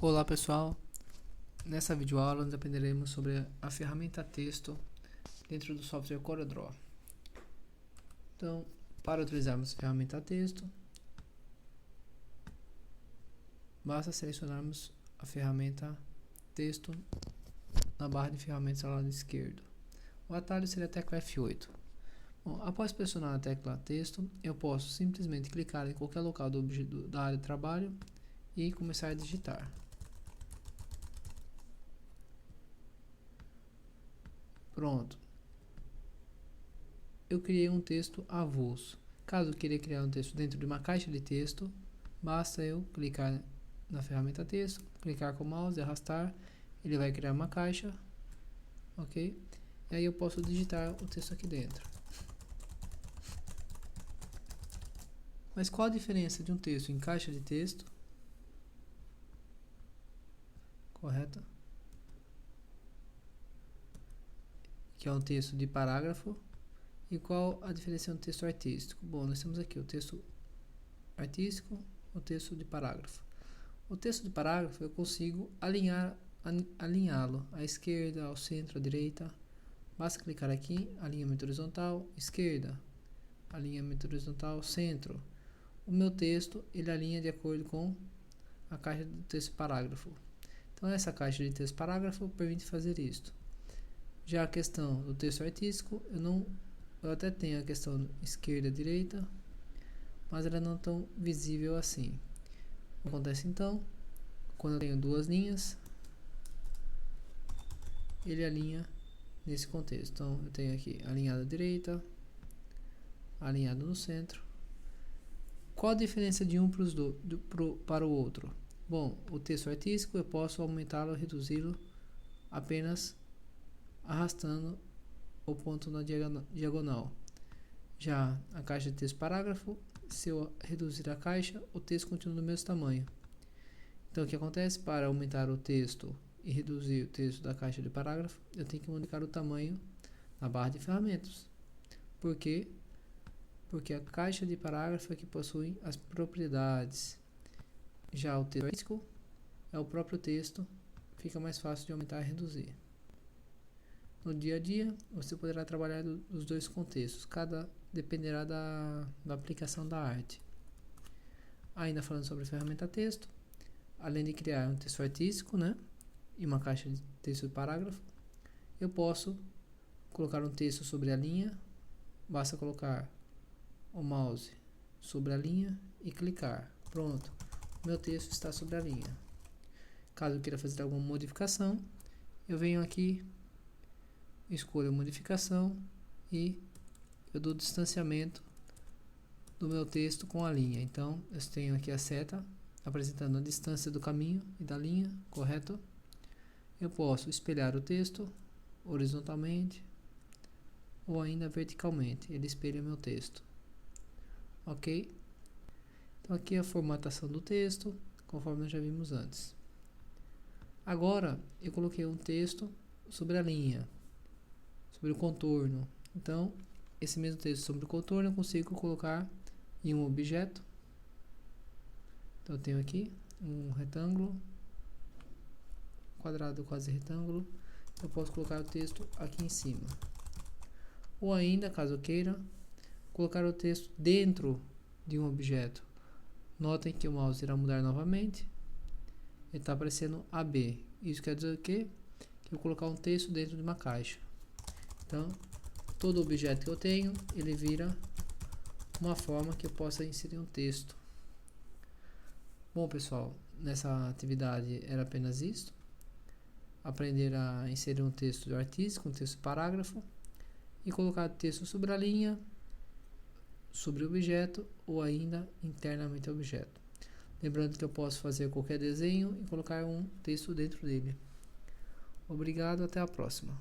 Olá pessoal, nessa videoaula nós aprenderemos sobre a ferramenta texto dentro do software CorelDRAW. Então, para utilizarmos a ferramenta texto, basta selecionarmos a ferramenta texto na barra de ferramentas ao lado esquerdo. O atalho seria a tecla F8. Bom, após pressionar a tecla texto, eu posso simplesmente clicar em qualquer local da área de trabalho e começar a digitar. Pronto. Eu criei um texto avulso. Caso eu queira criar um texto dentro de uma caixa de texto, basta eu clicar na ferramenta texto, clicar com o mouse e arrastar, ele vai criar uma caixa, ok? E aí eu posso digitar o texto aqui dentro. Mas qual a diferença de um texto em caixa de texto? Correto? Que é um texto de parágrafo. E qual a diferença de um texto artístico? Bom, nós temos aqui o texto artístico, o texto de parágrafo. O texto de parágrafo eu consigo alinhá-lo à esquerda, ao centro, à direita. Basta clicar aqui, alinhamento horizontal, esquerda, alinhamento horizontal, centro. O meu texto ele alinha de acordo com a caixa do texto parágrafo. Então essa caixa de texto parágrafo permite fazer isto. Já a questão do texto artístico, eu até tenho a questão esquerda e direita, mas ela não é tão visível assim. O que acontece então, quando eu tenho duas linhas, ele alinha nesse contexto. Então eu tenho aqui alinhado à direita, alinhado no centro. Qual a diferença de um para o outro? Bom, o texto artístico eu posso aumentá-lo ou reduzi-lo apenas arrastando o ponto na diagonal. Já a caixa de texto parágrafo, se eu reduzir a caixa, o texto continua do mesmo tamanho. Então o que acontece? Para aumentar o texto e reduzir o texto da caixa de parágrafo, eu tenho que modificar o tamanho na barra de ferramentas. Por quê? Porque a caixa de parágrafo é que possui as propriedades. Já o texto artístico é o próprio texto, fica mais fácil de aumentar e reduzir. No dia a dia, você poderá trabalhar os dois contextos, cada dependerá da aplicação da arte. Ainda falando sobre a ferramenta texto, além de criar um texto artístico, e uma caixa de texto de parágrafo, eu posso colocar um texto sobre a linha, basta colocar o mouse sobre a linha e clicar. Pronto, meu texto está sobre a linha. Caso eu queira fazer alguma modificação, eu venho aqui, escolho modificação e eu dou distanciamento do meu texto com a linha. Então eu tenho aqui a seta apresentando a distância do caminho e da linha, correto? Eu posso espelhar o texto horizontalmente ou ainda verticalmente, ele espelha meu texto, ok? Então aqui é a formatação do texto, conforme nós já vimos antes. Agora eu coloquei um texto sobre a linha, sobre o contorno. Então esse mesmo texto sobre o contorno eu consigo colocar em um objeto. Então eu tenho aqui um retângulo, quadrado quase retângulo. Eu posso colocar o texto aqui em cima. Ou ainda, caso eu queira, colocar o texto dentro de um objeto. Notem que o mouse irá mudar novamente. Ele está aparecendo AB. Isso quer dizer o quê? Que eu vou colocar um texto dentro de uma caixa. Então, todo objeto que eu tenho, ele vira uma forma que eu possa inserir um texto. Bom, pessoal, nessa atividade era apenas isso. Aprender a inserir um texto artístico, um texto parágrafo, e colocar texto sobre a linha, sobre o objeto ou ainda internamente ao objeto. Lembrando que eu posso fazer qualquer desenho e colocar um texto dentro dele. Obrigado, até a próxima.